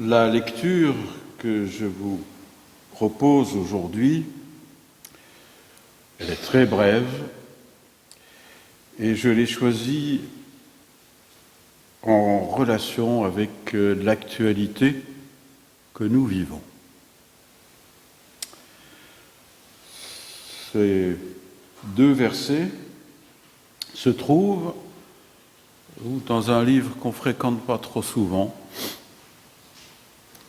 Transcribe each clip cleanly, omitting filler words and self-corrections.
La lecture que je vous propose aujourd'hui, elle est très brève et je l'ai choisie en relation avec l'actualité que nous vivons. Ces deux versets se trouvent dans un livre qu'on ne fréquente pas trop souvent,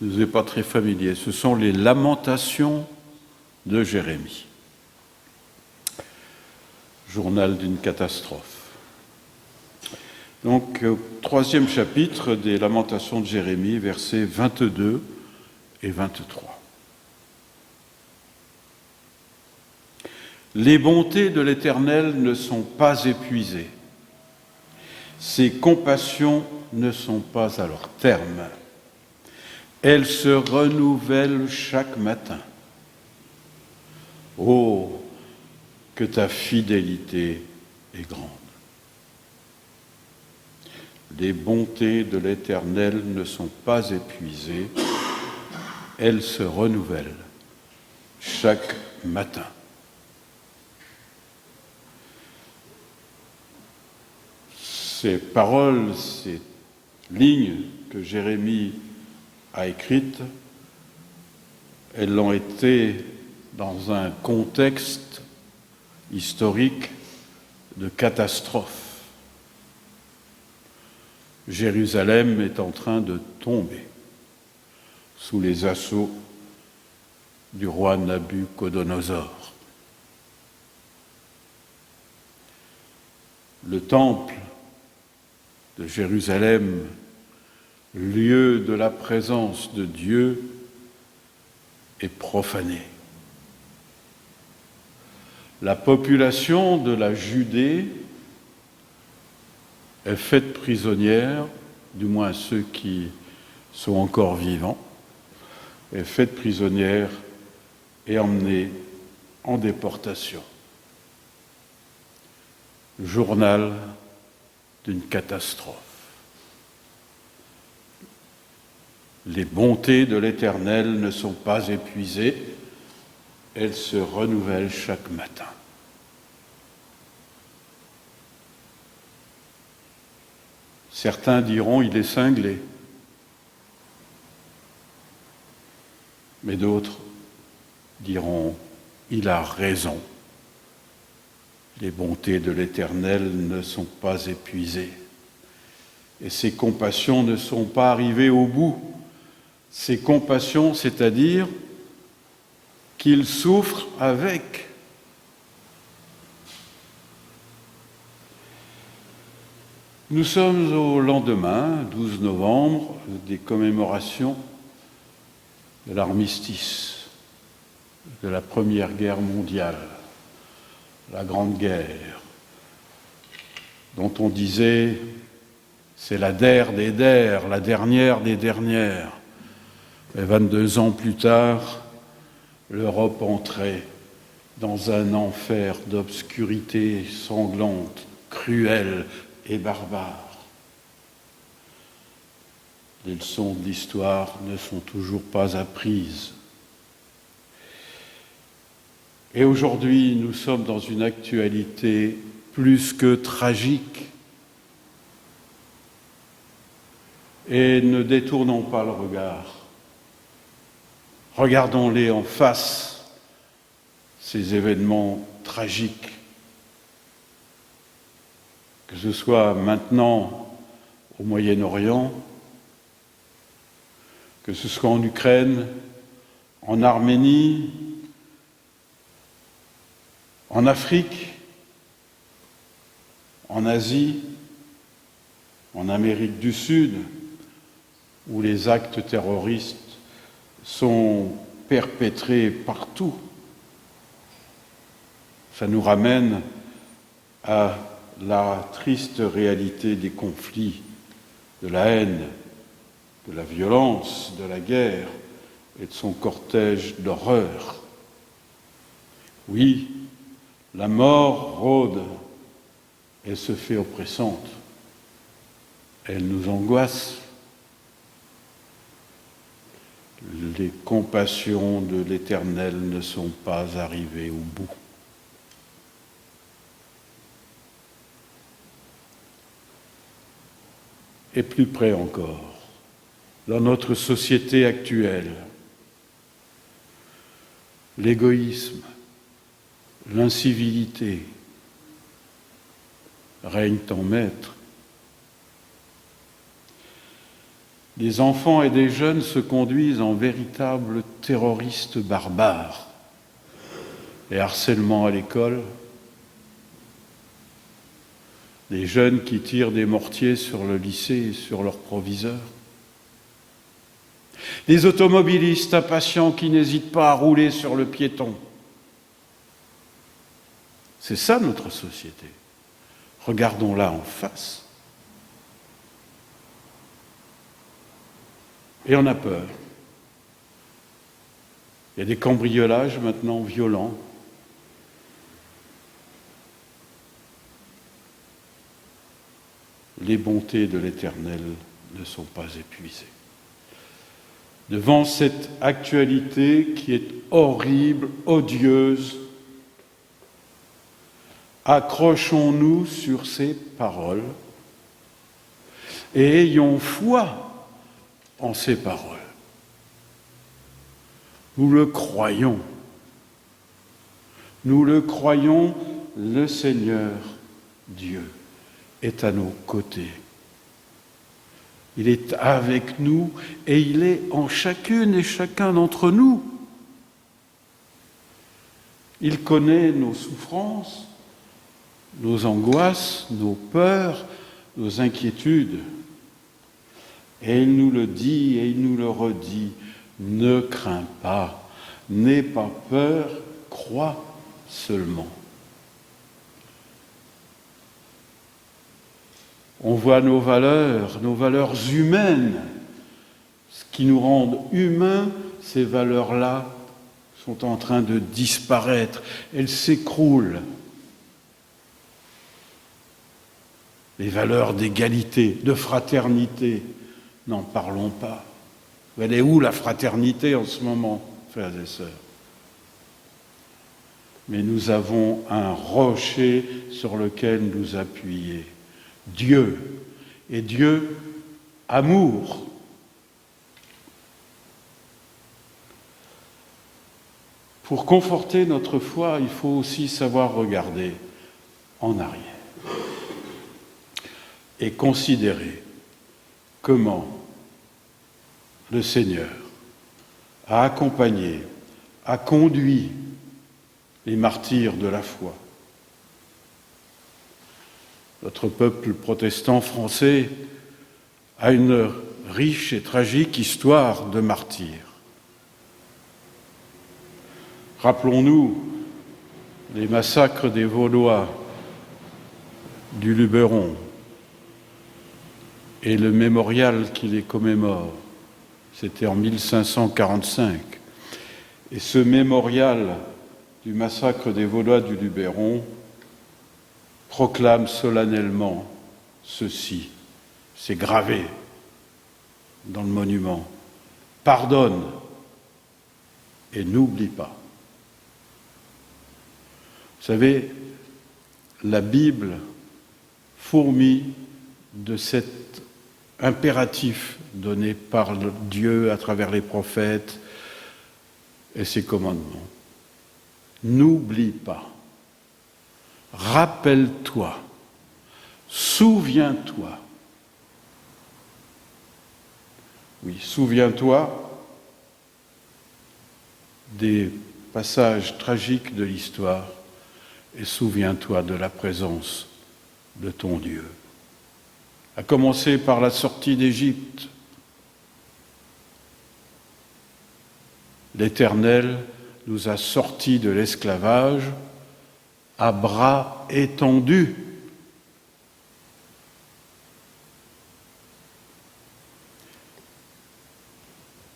ne nous est pas très familier. Ce sont les Lamentations de Jérémie. Journal d'une catastrophe. Donc, au troisième chapitre des Lamentations de Jérémie, versets 22 et 23. Les bontés de l'Éternel ne sont pas épuisées. Ses compassions ne sont pas à leur terme. Elles se renouvellent chaque matin. Oh, que ta fidélité est grande. Les bontés de l'Éternel ne sont pas épuisées. Elles se renouvellent chaque matin. Ces paroles, ces lignes que Jérémie a écrites, elles l'ont été dans un contexte historique de catastrophe. Jérusalem est en train de tomber sous les assauts du roi Nabuchodonosor. Le temple de Jérusalem, lieu de la présence de Dieu, est profané. La population de la Judée est faite prisonnière, du moins ceux qui sont encore vivants, est faite prisonnière et emmenée en déportation. Journal d'une catastrophe. Les bontés de l'Éternel ne sont pas épuisées, elles se renouvellent chaque matin. Certains diront il est cinglé, mais d'autres diront il a raison. Les bontés de l'Éternel ne sont pas épuisées et ses compassions ne sont pas arrivées au bout. Ses compassions, c'est-à-dire qu'il souffre avec. Nous sommes au lendemain, 12 novembre, des commémorations de l'armistice, de la Première Guerre mondiale, la Grande Guerre, dont on disait c'est la der des der, la dernière des dernières. Et 22 ans plus tard, l'Europe entrait dans un enfer d'obscurité sanglante, cruelle et barbare. Les leçons de l'histoire ne sont toujours pas apprises. Et aujourd'hui, nous sommes dans une actualité plus que tragique. Et ne détournons pas le regard. Regardons-les en face, ces événements tragiques. Que ce soit maintenant au Moyen-Orient, que ce soit en Ukraine, en Arménie, en Afrique, en Asie, en Amérique du Sud, où les actes terroristes sont perpétrés partout. Ça nous ramène à la triste réalité des conflits, de la haine, de la violence, de la guerre et de son cortège d'horreur. Oui, la mort rôde, elle se fait oppressante, elle nous angoisse. les compassions de l'Éternel ne sont pas arrivées au bout. Et plus près encore, dans notre société actuelle, l'égoïsme, l'incivilité règnent en maître. Des enfants et des jeunes se conduisent en véritables terroristes barbares. Les harcèlements à l'école, des jeunes qui tirent des mortiers sur le lycée et sur leurs proviseurs, des automobilistes impatients qui n'hésitent pas à rouler sur le piéton. C'est ça notre société. Regardons-la en face. Et on a peur. Il y a des cambriolages maintenant violents. Les bontés de l'Éternel ne sont pas épuisées. Devant cette actualité qui est horrible, odieuse, accrochons-nous sur ces paroles et ayons foi en ces paroles. Nous le croyons. Nous le croyons, le Seigneur Dieu est à nos côtés. Il est avec nous et il est en chacune et chacun d'entre nous. Il connaît nos souffrances, nos angoisses, nos peurs, nos inquiétudes. Et il nous le dit et il nous le redit. Ne crains pas, n'aie pas peur, crois seulement. On voit nos valeurs humaines. Ce qui nous rend humains, ces valeurs-là sont en train de disparaître. Elles s'écroulent. Les valeurs d'égalité, de fraternité, n'en parlons pas. Elle est où la fraternité en ce moment, frères et sœurs? Mais nous avons un rocher sur lequel nous appuyer. Dieu, et Dieu, amour. Pour conforter notre foi, il faut aussi savoir regarder en arrière et considérer comment le Seigneur a accompagné, a conduit les martyrs de la foi. Notre peuple protestant français a une riche et tragique histoire de martyrs. Rappelons-nous les massacres des Vaudois du Luberon et le mémorial qui les commémore. C'était en 1545. Et ce mémorial du massacre des Vaudois du Luberon proclame solennellement ceci, c'est gravé dans le monument. Pardonne et n'oublie pas. Vous savez, la Bible fourmille de cet impératif donné par Dieu à travers les prophètes et ses commandements. N'oublie pas. Rappelle-toi, souviens-toi. Oui, souviens-toi des passages tragiques de l'histoire et souviens-toi de la présence de ton Dieu. À commencer par la sortie d'Égypte. L'Éternel nous a sortis de l'esclavage à bras étendus.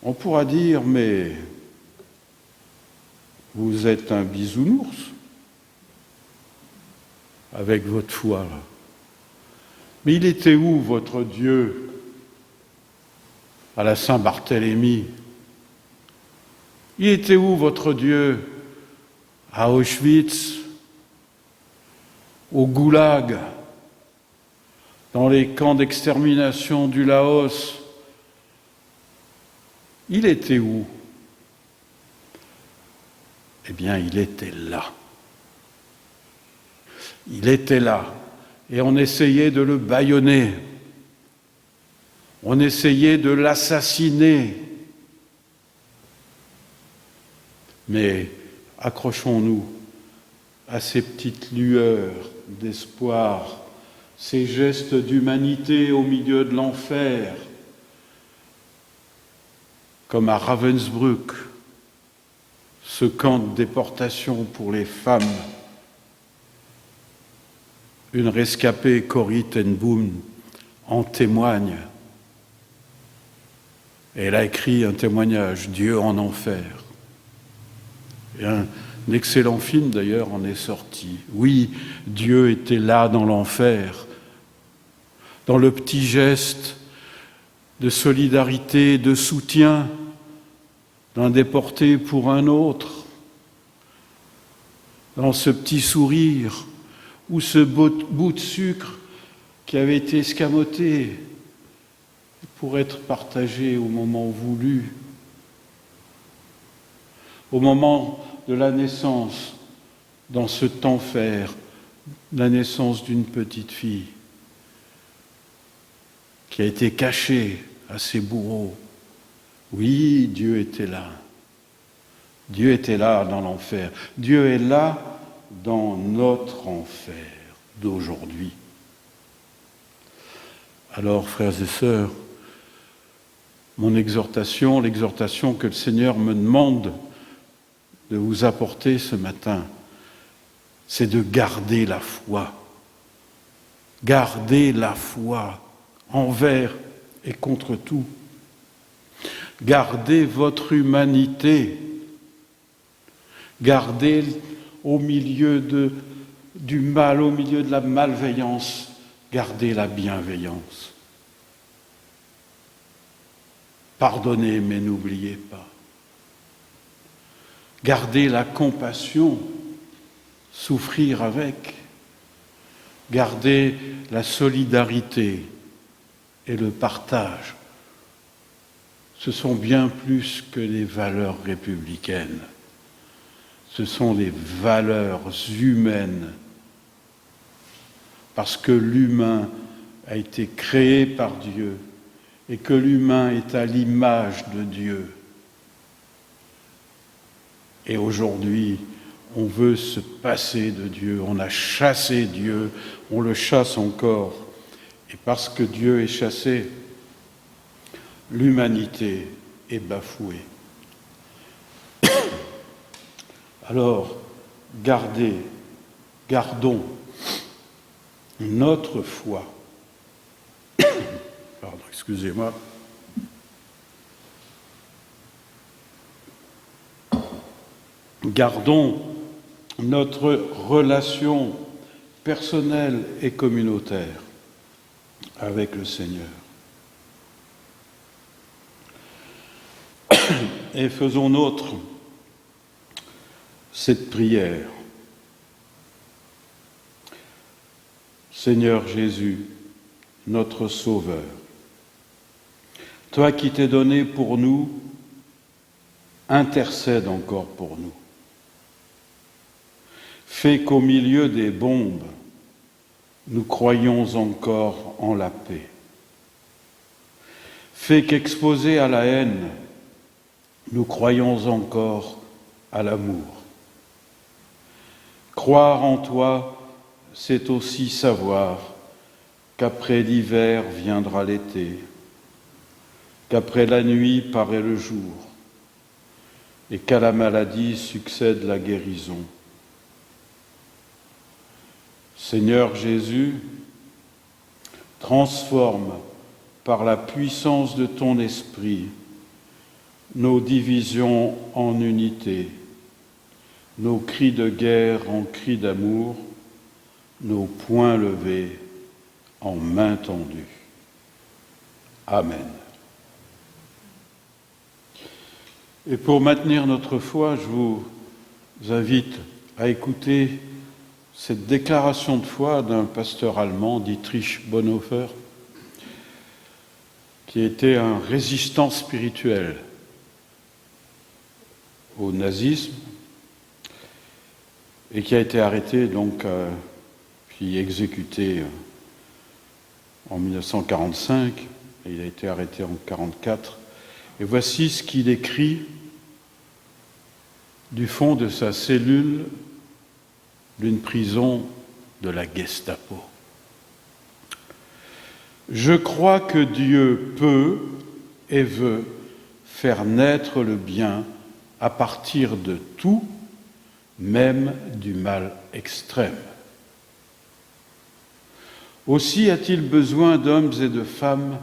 On pourra dire, mais vous êtes un bisounours avec votre foi là. Mais il était où votre Dieu à la Saint-Barthélemy? Il était où votre Dieu? À Auschwitz, au Goulag, dans les camps d'extermination du Laos. Il était où? Eh bien, il était là. Il était là. Et on essayait de le bâillonner. On essayait de l'assassiner. Mais accrochons-nous à ces petites lueurs d'espoir, ces gestes d'humanité au milieu de l'enfer, comme à Ravensbrück, ce camp de déportation pour les femmes. Une rescapée, Corrie ten Boom, en témoigne. Elle a écrit un témoignage, Dieu en enfer. Et un excellent film d'ailleurs en est sorti. Oui, Dieu était là dans l'enfer, dans le petit geste de solidarité, de soutien d'un déporté pour un autre, dans ce petit sourire ou ce bout de sucre qui avait été escamoté pour être partagé au moment voulu, au moment de la naissance, dans ce enfer, la naissance d'une petite fille qui a été cachée à ses bourreaux. Oui, Dieu était là. Dieu était là dans l'enfer. Dieu est là dans notre enfer d'aujourd'hui. Alors, frères et sœurs, mon exhortation, l'exhortation que le Seigneur me demande de vous apporter ce matin, c'est de garder la foi. Gardez la foi envers et contre tout. Gardez votre humanité. Gardez au milieu du mal, au milieu de la malveillance, gardez la bienveillance. Pardonnez, mais n'oubliez pas. Gardez la compassion, souffrir avec. Gardez la solidarité et le partage. Ce sont bien plus que les valeurs républicaines. Ce sont les valeurs humaines. Parce que l'humain a été créé par Dieu et que l'humain est à l'image de Dieu. Et aujourd'hui, on veut se passer de Dieu, on a chassé Dieu, on le chasse encore. Et parce que Dieu est chassé, l'humanité est bafouée. Alors, gardons notre foi. Pardon, excusez-moi. Gardons notre relation personnelle et communautaire avec le Seigneur. Et faisons nôtre cette prière. Seigneur Jésus, notre Sauveur, toi qui t'es donné pour nous, intercède encore pour nous. Fais qu'au milieu des bombes, nous croyons encore en la paix. Fais qu'exposés à la haine, nous croyons encore à l'amour. Croire en toi, c'est aussi savoir qu'après l'hiver viendra l'été, qu'après la nuit paraît le jour, et qu'à la maladie succède la guérison. Seigneur Jésus, transforme par la puissance de ton esprit nos divisions en unité, nos cris de guerre en cris d'amour, nos poings levés en main tendue. Amen. Et pour maintenir notre foi, je vous invite à écouter cette déclaration de foi d'un pasteur allemand, Dietrich Bonhoeffer, qui était un résistant spirituel au nazisme et qui a été arrêté, puis exécuté en 1945, et il a été arrêté en 1944. Et voici ce qu'il écrit du fond de sa cellule d'une prison de la Gestapo. Je crois que Dieu peut et veut faire naître le bien à partir de tout, même du mal extrême. Aussi a-t-il besoin d'hommes et de femmes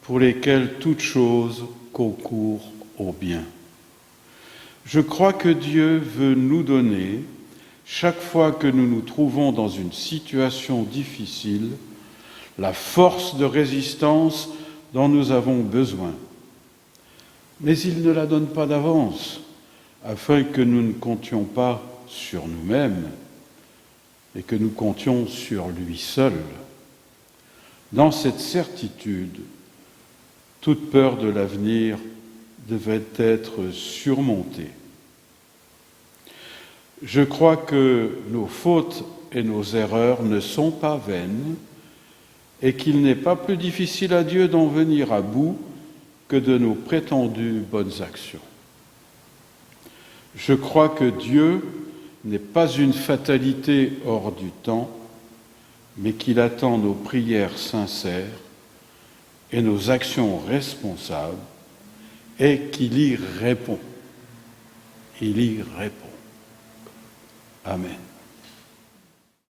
pour lesquels toute chose concourt au bien. Je crois que Dieu veut nous donner, chaque fois que nous nous trouvons dans une situation difficile, la force de résistance dont nous avons besoin. Mais il ne la donne pas d'avance, afin que nous ne comptions pas sur nous-mêmes et que nous comptions sur lui seul. Dans cette certitude, toute peur de l'avenir devait être surmontée. Je crois que nos fautes et nos erreurs ne sont pas vaines et qu'il n'est pas plus difficile à Dieu d'en venir à bout que de nos prétendues bonnes actions. Je crois que Dieu n'est pas une fatalité hors du temps, mais qu'il attend nos prières sincères et nos actions responsables, et qu'il y répond. Il y répond. Amen.